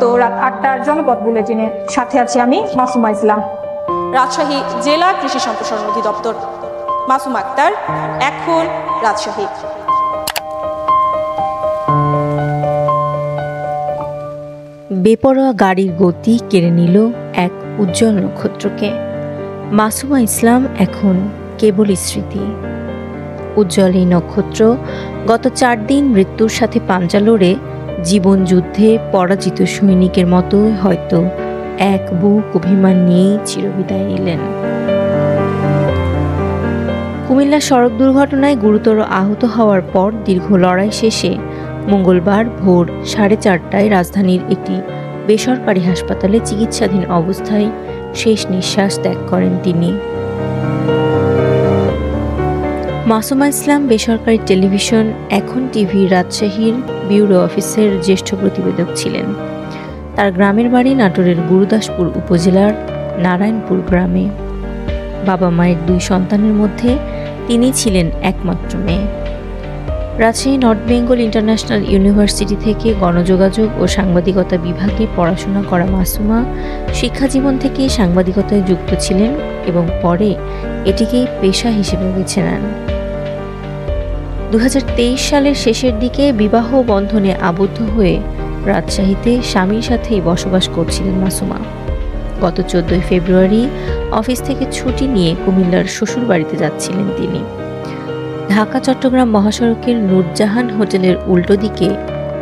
তো রাত ৮টার জনপদ বুলেটিনে সাথে আছি আমি মাসুমা ইসলাম। রাজশাহী জেলা কৃষি সম্প্রসারণ অধিদপ্তর। মাসুমা আক্তার, এখন রাজশাহী। বেপরোয়া গাড়ির গতি কেড়ে নিল এক উজ্জ্বল নক্ষত্রকে। মাসুমা ইসলাম এখন কেবলই স্মৃতি। উজ্জ্বল এই নক্ষত্র গত ৪ দিন মৃত্যুর সাথে পাঞ্জা লড়ে জীবন যুদ্ধে পরাজিত সৈনিকের মতোই হয়তো এক বুক অভিমান নিয়েই চিরবিদায় নিলেন। কুমিল্লা সড়ক দুর্ঘটনায় গুরুতর আহত হওয়ার পর দীর্ঘ লড়াই শেষে মঙ্গলবার ভোর 4:30টায় রাজধানীর একটি বেসরকারি হাসপাতালে চিকিৎসাধীন অবস্থায় শেষ নিঃশ্বাস ত্যাগ করেন তিনি। মাসুমা ইসলাম বেসরকারি টেলিভিশন এখন টিভি রাজশাহীর ব্যুরো অফিসের জ্যেষ্ঠ প্রতিবেদক ছিলেন। তার গ্রামের বাড়ি নাটোরের গুরুদাসপুর উপজেলার নারায়ণপুর গ্রামে। বাবা মায়ের 2 সন্তানের মধ্যে তিনি ছিলেন একমাত্র মেয়ে। Rajshahi north Bengal international university থেকে গণযোগাযোগ ও সাংবাদিকতা বিভাগে পড়াশোনা করা মাসুমা শিক্ষাজীবন থেকে সাংবাদিকতায় যুক্ত ছিলেন এবং পরে এটিকেই পেশা হিসেবে বেছে নেন। 2023 সালের শেষের দিকে বিবাহ বন্ধনে আবদ্ধ হয়ে রাজশাহীতে স্বামীর সাথেই বসবাস করছিলেন মাসুমা। গত 14 ফেব্রুয়ারি অফিস থেকে ছুটি নিয়ে কুমিল্লার শ্বশুর বাড়িতে যাচ্ছিলেন তিনি। ঢাকা চট্টগ্রাম মহাসড়কের নূরজাহান হোটেলের উল্টো দিকে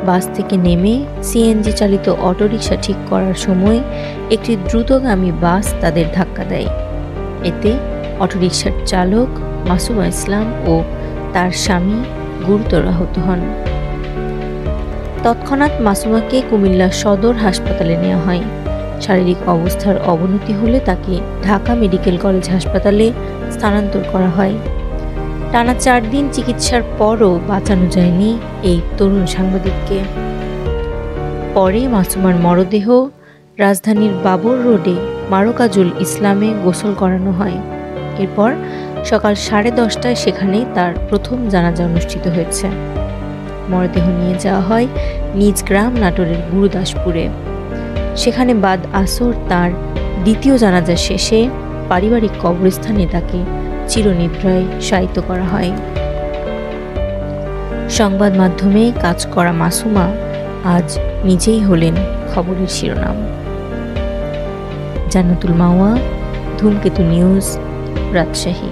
বাস থেকে নেমে সিএনজি চালিত অটোরিকশা ঠিক করার সময় একটি দ্রুতগামী বাস তাদের ধাক্কা দেয়। এতে অটোরিকশার চালক মাসুমা ইসলাম ও তার স্বামী গুরুতর আহত হন। তৎক্ষণাৎ মাসুমাকে কুমিল্লা সদর হাসপাতালে নেওয়া হয়। শারীরিক অবস্থার অবনতি হলে তাকে ঢাকা মেডিকেল কলেজ হাসপাতালে স্থানান্তর করা হয়। টানা 4 দিন চিকিৎসার পরও বাঁচানো যায়নি এই তরুণ সাংবাদিককে। পরে মাসুমার মরদেহ রাজধানীর বাবর রোডে মারকাজুল ইসলামে গোসল করানো হয়। এরপর সকাল 10:30টায় সেখানেই তার প্রথম জানাজা অনুষ্ঠিত হয়েছে। মরদেহ নিয়ে যাওয়া হয় নিজ গ্রাম নাটোরের গুরুদাসপুরে। সেখানে বাদ আসর তার দ্বিতীয় জানাজা শেষে পারিবারিক কবরস্থানে তাকে চিরনিদ্রায় শায়িত করা হয়। সংবাদ মাধ্যমে কাজ করা মাসুমা আজ নিজেই হলেন খবরের শিরোনাম। জান্নাতুল মাওয়া, ধূমকেতু নিউজ, রাজশাহী।